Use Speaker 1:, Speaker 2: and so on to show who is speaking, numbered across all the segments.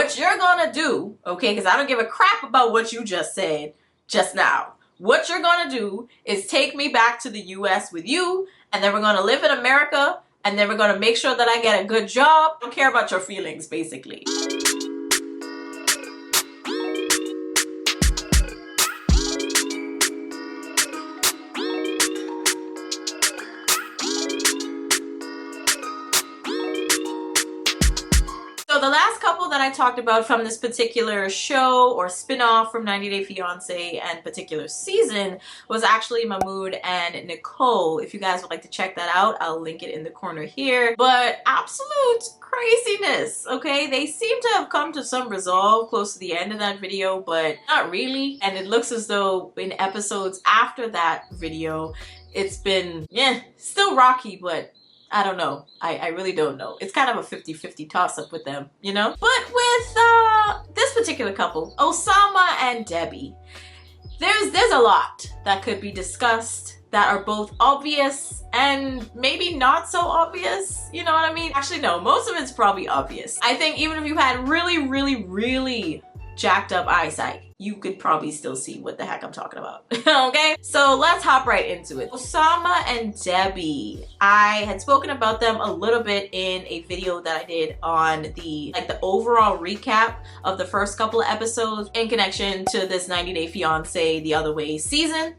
Speaker 1: what you're gonna do, okay, because I don't give a crap about what you just said just now. What you're gonna do is take me back to the US with you, and then we're gonna live in America, and then we're gonna make sure that I get a good job. I don't care about your feelings, basically. So the last couple that I talked about from this particular show or spin-off from 90 Day Fiance and particular season was actually Mahmoud and Nicole. If you guys would like to check that out, I'll link it in the corner here. But absolute craziness, okay? They seem to have come to some resolve close to the end of that video, but not really. And it looks as though in episodes after that video, it's been, still rocky, but I don't know. I really don't know. It's kind of a 50-50 toss-up with them, you know? But with this particular couple, Oussama and Debbie, there's a lot that could be discussed that are both obvious and maybe not so obvious. You know what I mean? Actually, no. Most of it's probably obvious. I think even if you had really, really, really jacked up eyesight, you could probably still see what the heck I'm talking about. Okay, so let's hop right into it. Oussama and Debbie, I had spoken about them a little bit in a video that I did on the overall recap of the first couple of episodes in connection to this 90 Day Fiance The Other Way season.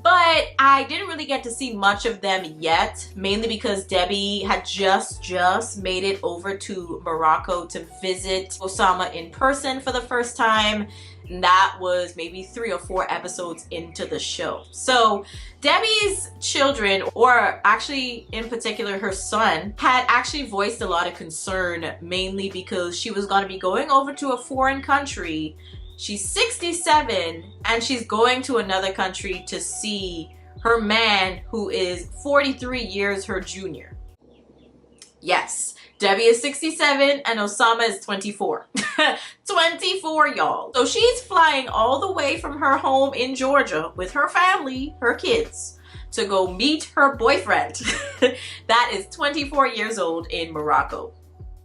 Speaker 1: But I didn't really get to see much of them yet, mainly because Debbie had just made it over to Morocco to visit Oussama in person for the first time. And that was maybe 3 or 4 episodes into the show. So Debbie's children, or actually in particular her son, had actually voiced a lot of concern, mainly because she was going to be going over to a foreign country. She's 67 and she's going to another country to see her man who is 43 years her junior. Yes, Debbie is 67 and Oussama is 24. 24, y'all. So she's flying all the way from her home in Georgia with her family, her kids, to go meet her boyfriend that is 24 years old in Morocco.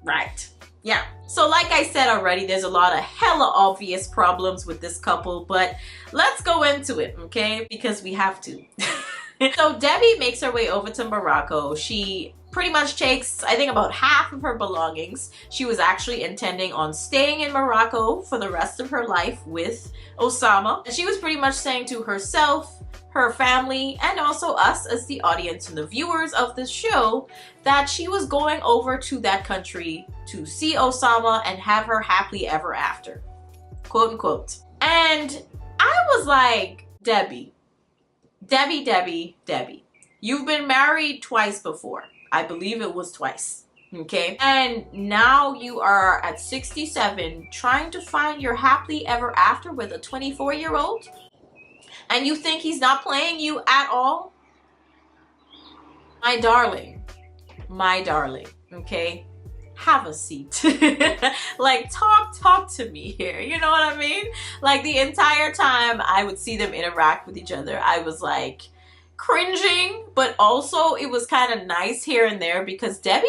Speaker 1: Right. Yeah. So like I said already, there's a lot of hella obvious problems with this couple, but let's go into it, okay? Because we have to. So Debbie makes her way over to Morocco. She pretty much takes, I think, about half of her belongings. She was actually intending on staying in Morocco for the rest of her life with Oussama. And she was pretty much saying to herself, her family, and also us as the audience and the viewers of this show, that she was going over to that country to see Oussama and have her happily ever after, quote unquote. And I was like, Debbie, you've been married twice before. I believe it was twice, okay? And now you are at 67 trying to find your happily ever after with a 24-year-old? And you think he's not playing you at all? My darling, okay? Have a seat. Like, talk to me here. You know what I mean? Like, the entire time I would see them interact with each other, I was like cringing, but also it was kind of nice here and there because Debbie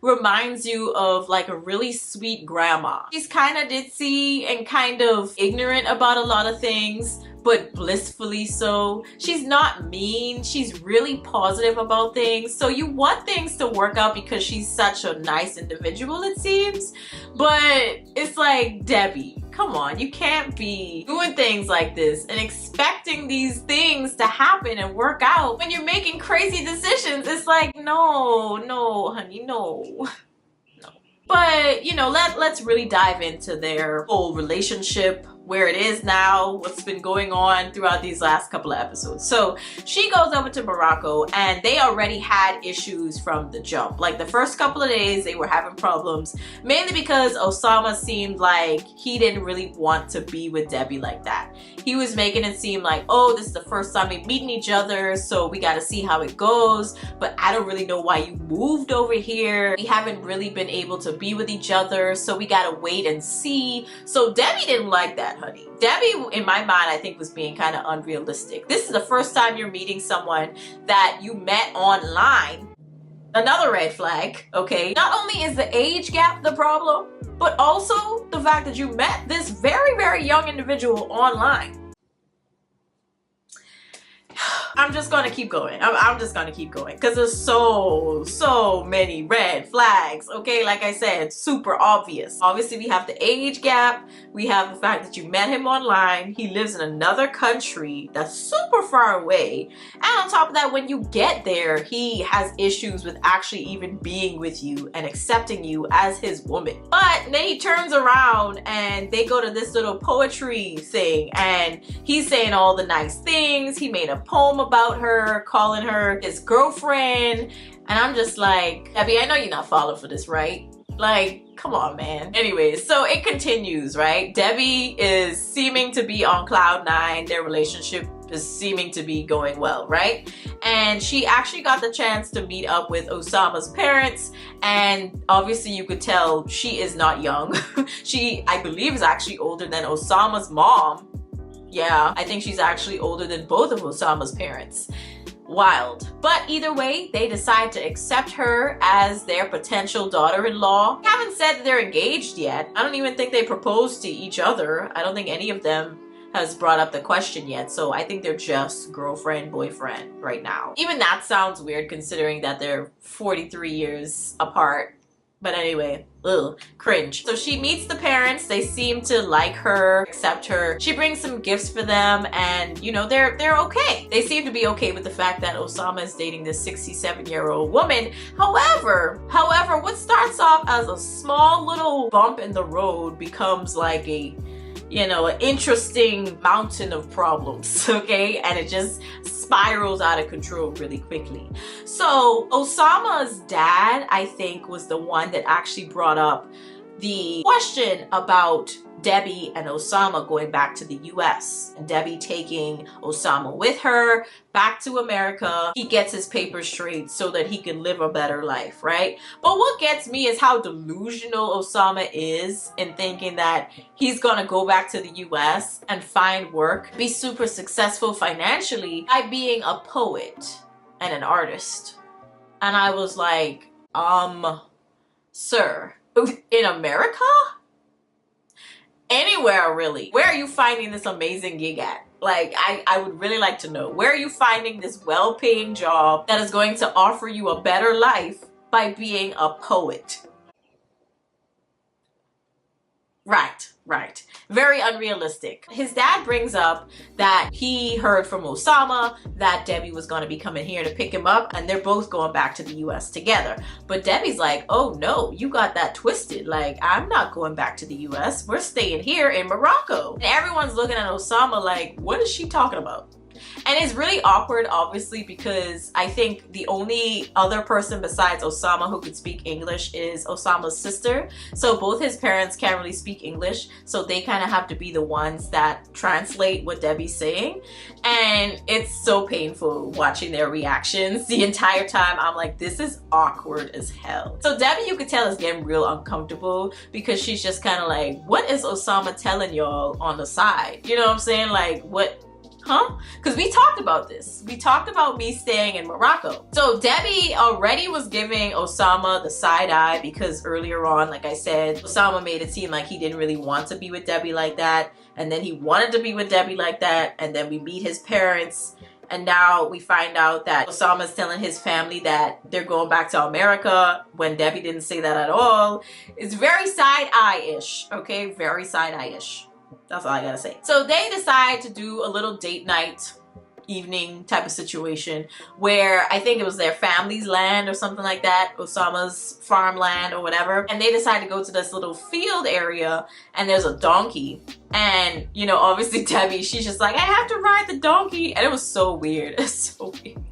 Speaker 1: reminds you of like a really sweet grandma. She's kind of ditzy and kind of ignorant about a lot of things, but blissfully so. She's not mean. She's really positive about things. So you want things to work out because she's such a nice individual, it seems. But it's like, Debbie, come on. You can't be doing things like this and expecting these things to happen and work out when you're making crazy decisions. It's like, no, honey, no. But, you know, let's really dive into their whole relationship, where it is now, what's been going on throughout these last couple of episodes. So she goes over to Morocco and they already had issues from the jump. Like the first couple of days they were having problems, mainly because Oussama seemed like he didn't really want to be with Debbie like that. He was making it seem like, oh, this is the first time we're meeting each other, so we got to see how it goes, but I don't really know why you moved over here. We haven't really been able to be with each other, so we got to wait and see. So Debbie didn't like that, honey. Debbie, in my mind, I think was being kind of unrealistic. This is the first time you're meeting someone that you met online. Another red flag, okay? Not only is the age gap the problem, but also the fact that you met this very, very young individual online. I'm just gonna keep going. I'm just gonna keep going because there's so many red flags. Okay, like I said, super obvious. Obviously, we have the age gap. We have the fact that you met him online. He lives in another country that's super far away. And on top of that, when you get there, he has issues with actually even being with you and accepting you as his woman. But then he turns around and they go to this little poetry thing and he's saying all the nice things. He made a poem about her, calling her his girlfriend. And I'm just like, Debbie, I know you're not falling for this, right? Like, come on, man. Anyways, so it continues, right? Debbie is seeming to be on cloud nine. Their relationship is seeming to be going well, right? And she actually got the chance to meet up with Oussama's parents, and obviously you could tell she is not young. She, I believe, is actually older than Oussama's mom. Yeah, I think she's actually older than both of Oussama's parents. Wild. But either way, they decide to accept her as their potential daughter-in-law. They haven't said that they're engaged yet. I don't even think they proposed to each other. I don't think any of them has brought up the question yet. So I think they're just girlfriend, boyfriend right now. Even that sounds weird considering that they're 43 years apart. But anyway, ugh, cringe. So she meets the parents. They seem to like her, accept her. She brings some gifts for them and, you know, they're okay. They seem to be okay with the fact that Oussama is dating this 67-year-old woman. However, what starts off as a small little bump in the road becomes like a, you know, an interesting mountain of problems, okay? And it just spirals out of control really quickly. So Oussama's dad, I think, was the one that actually brought up the question about Debbie and Oussama going back to the US and Debbie taking Oussama with her back to America. He gets his papers straight so that he can live a better life, right? But what gets me is how delusional Oussama is in thinking that he's gonna go back to the US and find work, be super successful financially by being a poet and an artist. And I was like, sir, in America? Anywhere really. Where are you finding this amazing gig at? Like, I would really like to know. Where are you finding this well-paying job that is going to offer you a better life by being a poet? Right. Very unrealistic. His dad brings up that he heard from Oussama that Debbie was going to be coming here to pick him up and they're both going back to the US together. But Debbie's like, oh no, you got that twisted. Like, I'm not going back to the US. We're staying here in Morocco. And everyone's looking at Oussama like, what is she talking about? And it's really awkward, obviously, because I think the only other person besides Oussama who could speak English is Oussama's sister. So both his parents can't really speak English, so they kind of have to be the ones that translate what Debbie's saying. And it's so painful watching their reactions. The entire time I'm like, this is awkward as hell. So Debbie, you could tell, is getting real uncomfortable because she's just kind of like, what is Oussama telling y'all on the side? You know what I'm saying? Like, what? Huh? Because we talked about this. We talked about me staying in Morocco. So Debbie already was giving Oussama the side eye because earlier on, like I said, Oussama made it seem like he didn't really want to be with Debbie like that. And then he wanted to be with Debbie like that. And then we meet his parents. And now we find out that Oussama's telling his family that they're going back to America when Debbie didn't say that at all. It's very side eye-ish, okay? Very side eye-ish. That's all I gotta say. So they decide to do a little date night, evening type of situation where I think it was their family's land or something like that, Oussama's farmland or whatever. And they decide to go to this little field area and there's a donkey. And, you know, obviously Debbie, she's just like, I have to ride the donkey. And it was so weird. It's so weird.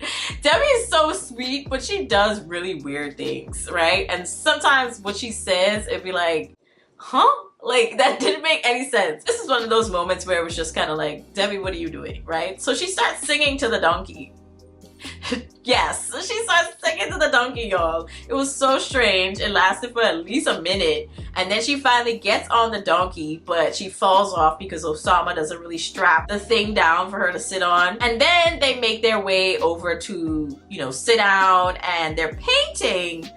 Speaker 1: Debbie is so sweet, but she does really weird things, right? And sometimes what she says, it'd be like, huh? Like, that didn't make any sense. This is one of those moments where it was just kind of like, Debbie, what are you doing, right? So she starts singing to the donkey. Yes, she starts singing to the donkey, y'all. It was so strange. It lasted for at least a minute. And then she finally gets on the donkey, but she falls off because Oussama doesn't really strap the thing down for her to sit on. And then they make their way over to, you know, sit down and they're painting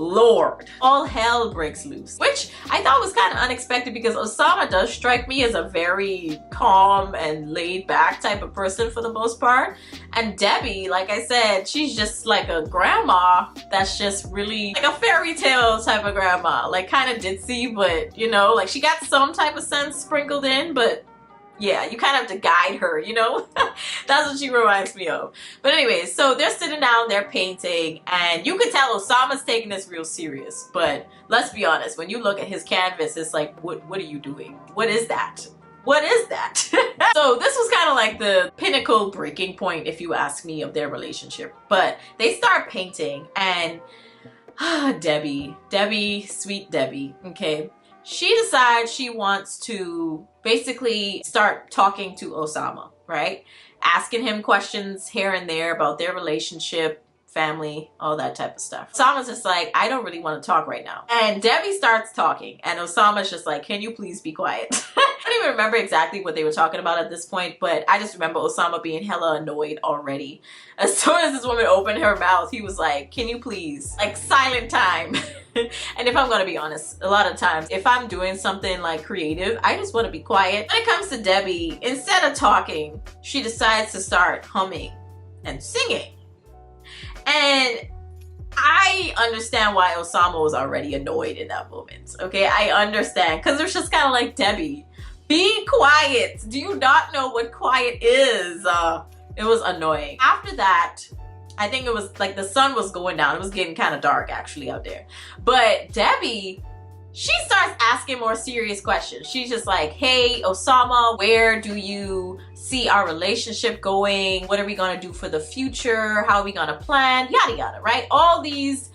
Speaker 1: Lord, all hell breaks loose, which I thought was kind of unexpected because Oussama does strike me as a very calm and laid back type of person for the most part. And Debbie, like I said, she's just like a grandma that's just really like a fairy tale type of grandma, like kind of ditzy, but you know, like she got some type of sense sprinkled in, but yeah, you kind of have to guide her, you know? That's what she reminds me of. But anyways, so they're sitting down, they're painting, and you can tell Oussama's taking this real serious. But let's be honest, when you look at his canvas, it's like, what are you doing? What is that? What is that? So this was kind of like the pinnacle breaking point, if you ask me, of their relationship. But they start painting, and Debbie, sweet Debbie, okay? She decides she wants to basically start talking to Oussama, right? Asking him questions here and there about their relationship, family, all that type of stuff. Oussama's just like, I don't really want to talk right now. And Debbie starts talking, and Oussama's just like, can you please be quiet? I don't even remember exactly what they were talking about at this point, but I just remember Oussama being hella annoyed already. As soon as this woman opened her mouth, he was like, can you please? Like, silent time. And if I'm gonna be honest, a lot of times if I'm doing something like creative, I just want to be quiet. When it comes to Debbie, instead of talking, she decides to start humming and singing. And I understand why Oussama was already annoyed in that moment. Okay, I understand, because it's just kind of like, Debbie, be quiet. Do you not know what quiet is? It was annoying. After that, I think it was like the sun was going down. It was getting kind of dark actually out there. But Debbie, she starts asking more serious questions. She's just like, hey, Oussama, where do you see our relationship going? What are we gonna do for the future? How are we gonna plan? Yada, yada, right? All these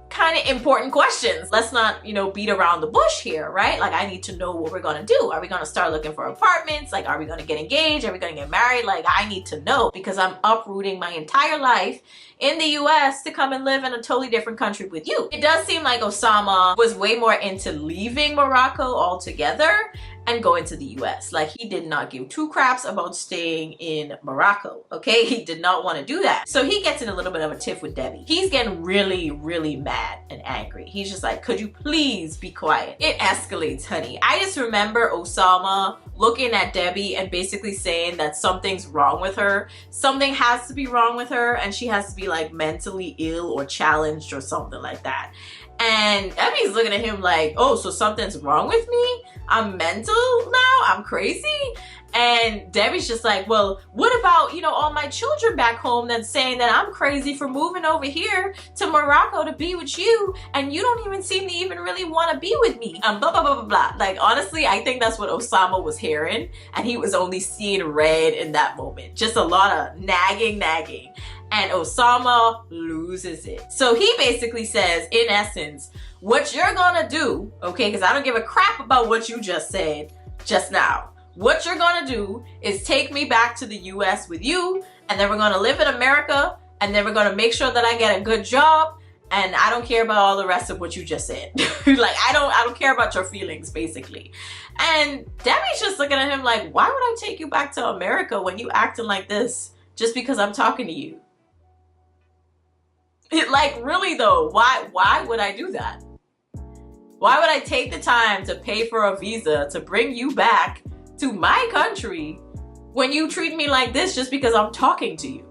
Speaker 1: kind of important questions. Let's not, you know, beat around the bush here, right? Like, I need to know what we're gonna do. Are we gonna start looking for apartments? Like, are we gonna get engaged? Are we gonna get married? Like, I need to know, because I'm uprooting my entire life in the US to come and live in a totally different country with you. It does seem like Oussama was way more into leaving Morocco altogether and going to the US. Like, he did not give two craps about staying in Morocco, okay? He did not want to do that. So he gets in a little bit of a tiff with Debbie. He's getting really, really mad and angry. He's just like, could you please be quiet? It escalates, honey. I just remember Oussama looking at Debbie and basically saying that something's wrong with her. Something has to be wrong with her, and she has to be like mentally ill or challenged or something like that. And Debbie's looking at him like, oh, so something's wrong with me? I'm mental now? I'm crazy? And Debbie's just like, well, what about, you know, all my children back home that's saying that I'm crazy for moving over here to Morocco to be with you, and you don't even seem to even really want to be with me. Blah, blah, blah, blah, blah. Like, honestly, I think that's what Oussama was hearing, and he was only seeing red in that moment. Just a lot of nagging. And Oussama loses it. So he basically says, in essence, what you're gonna do, okay, because I don't give a crap about what you just said just now. What you're gonna do is take me back to the US with you, and then we're gonna live in America, and then we're gonna make sure that I get a good job, and I don't care about all the rest of what you just said. Like, I don't care about your feelings, basically. And Debbie's just looking at him like, why would I take you back to America when you acting like this just because I'm talking to you? Like, really though, why would I do that? Why would I take the time to pay for a visa to bring you back to my country when you treat me like this just because I'm talking to you?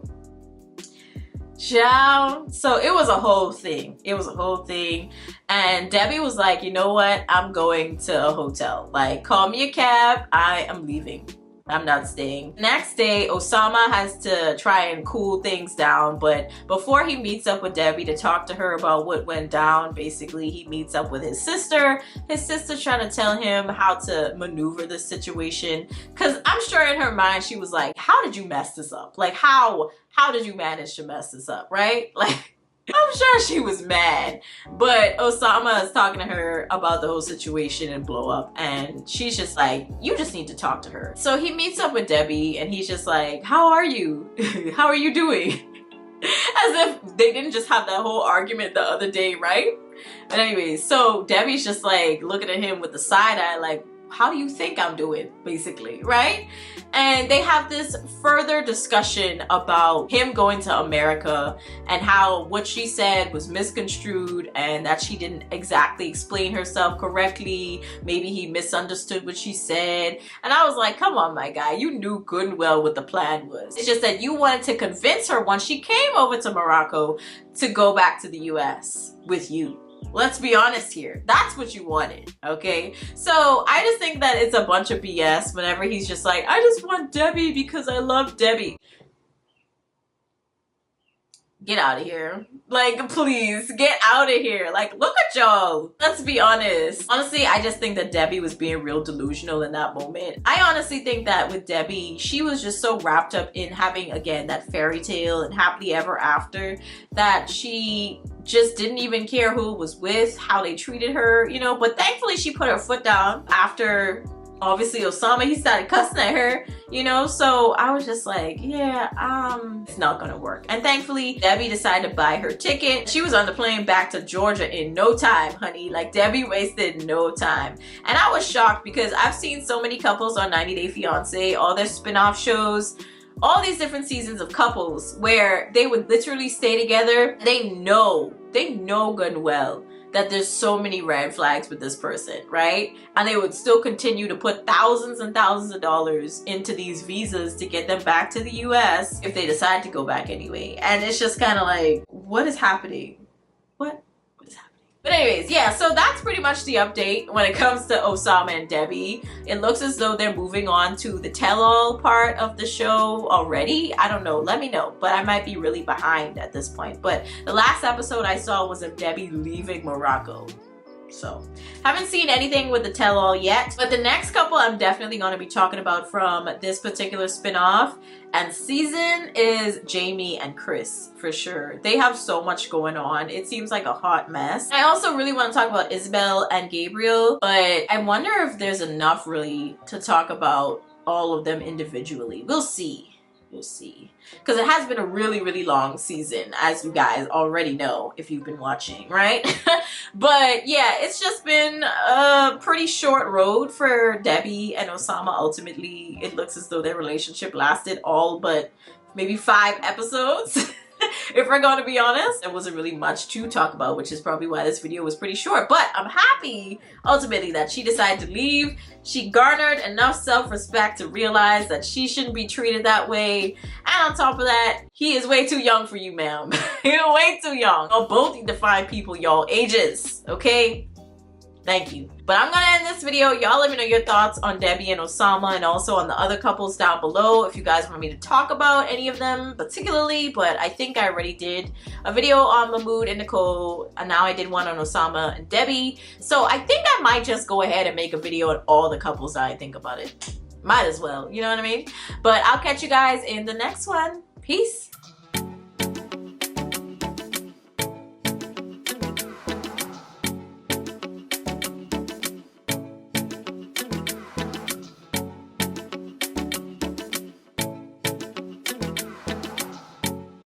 Speaker 1: Child. So it was a whole thing. It was a whole thing. And Debbie was like, you know what? I'm going to a hotel. Like, call me a cab. I am leaving. I'm not staying. Next day, Oussama has to try and cool things down, but before he meets up with Debbie to talk to her about what went down, basically he meets up with his sister. His sister's trying to tell him how to maneuver this situation, because I'm sure in her mind she was like, how did you mess this up? Like, how did you manage to mess this up, right? Like, I'm sure she was mad, but Oussama is talking to her about the whole situation and blow up, and she's just like, you just need to talk to her. So he meets up with Debbie, and he's just like, how are you? How are you doing? As if they didn't just have that whole argument the other day, right? But anyways, so Debbie's just like looking at him with the side eye like, how do you think I'm doing, basically, right? And they have this further discussion about him going to America and how what she said was misconstrued and that she didn't exactly explain herself correctly. Maybe he misunderstood what she said. And I was like, come on, my guy, you knew good and well what the plan was. It's just that you wanted to convince her once she came over to Morocco to go back to the US with you. Let's be honest here. That's what you wanted, okay? So I just think that it's a bunch of BS whenever he's just like, I just want Debbie because I love Debbie. Get out of here. Like, please, get out of here. Like, look at y'all. Let's be honest. Honestly, I just think that Debbie was being real delusional in that moment. I honestly think that with Debbie, she was just so wrapped up in having, again, that fairy tale and happily ever after that she just didn't even care who it was with, how they treated her, you know. But thankfully, she put her foot down after, obviously, Oussama, he started cussing at her, you know. So I was just like, yeah, it's not gonna work. And thankfully, Debbie decided to buy her ticket. She was on the plane back to Georgia in no time, honey. Like, Debbie wasted no time. And I was shocked because I've seen so many couples on 90 Day Fiance, all their spin-off shows, all these different seasons of couples where they would literally stay together. They know good and well that there's so many red flags with this person, right? And they would still continue to put thousands and thousands of dollars into these visas to get them back to the US if they decide to go back anyway. And it's just kind of like, what is happening? What is happening? But anyways, yeah, so that's pretty much the update when it comes to Oussama and Debbie. It looks as though they're moving on to the tell-all part of the show already. I don't know, let me know, but I might be really behind at this point. But the last episode I saw was of Debbie leaving Morocco. So, haven't seen anything with the tell-all yet, but the next couple I'm definitely going to be talking about from this particular spin-off and season is Jamie and Chris, for sure. They have so much going on. It seems like a hot mess. I also really want to talk about Isabel and Gabriel, but I wonder if there's enough really to talk about all of them individually. We'll see. We'll see. Because it has been a really, really long season, as you guys already know if you've been watching, right? But yeah, it's just been a pretty short road for Debbie and Oussama. Ultimately, it looks as though their relationship lasted all but maybe 5 episodes. If we're going to be honest, there wasn't really much to talk about, which is probably why this video was pretty short. But I'm happy, ultimately, that she decided to leave. She garnered enough self-respect to realize that she shouldn't be treated that way. And on top of that, he is way too young for you, ma'am. You're way too young. Y'all both need to find people y'all ages, okay? Thank you. But I'm gonna end this video. Y'all let me know your thoughts on Debbie and Oussama and also on the other couples down below if you guys want me to talk about any of them particularly. But I think I already did a video on Mahmoud and Nicole, and now I did one on Oussama and Debbie. So I think I might just go ahead and make a video on all the couples that I think about it. Might as well, you know what I mean? But I'll catch you guys in the next one. Peace.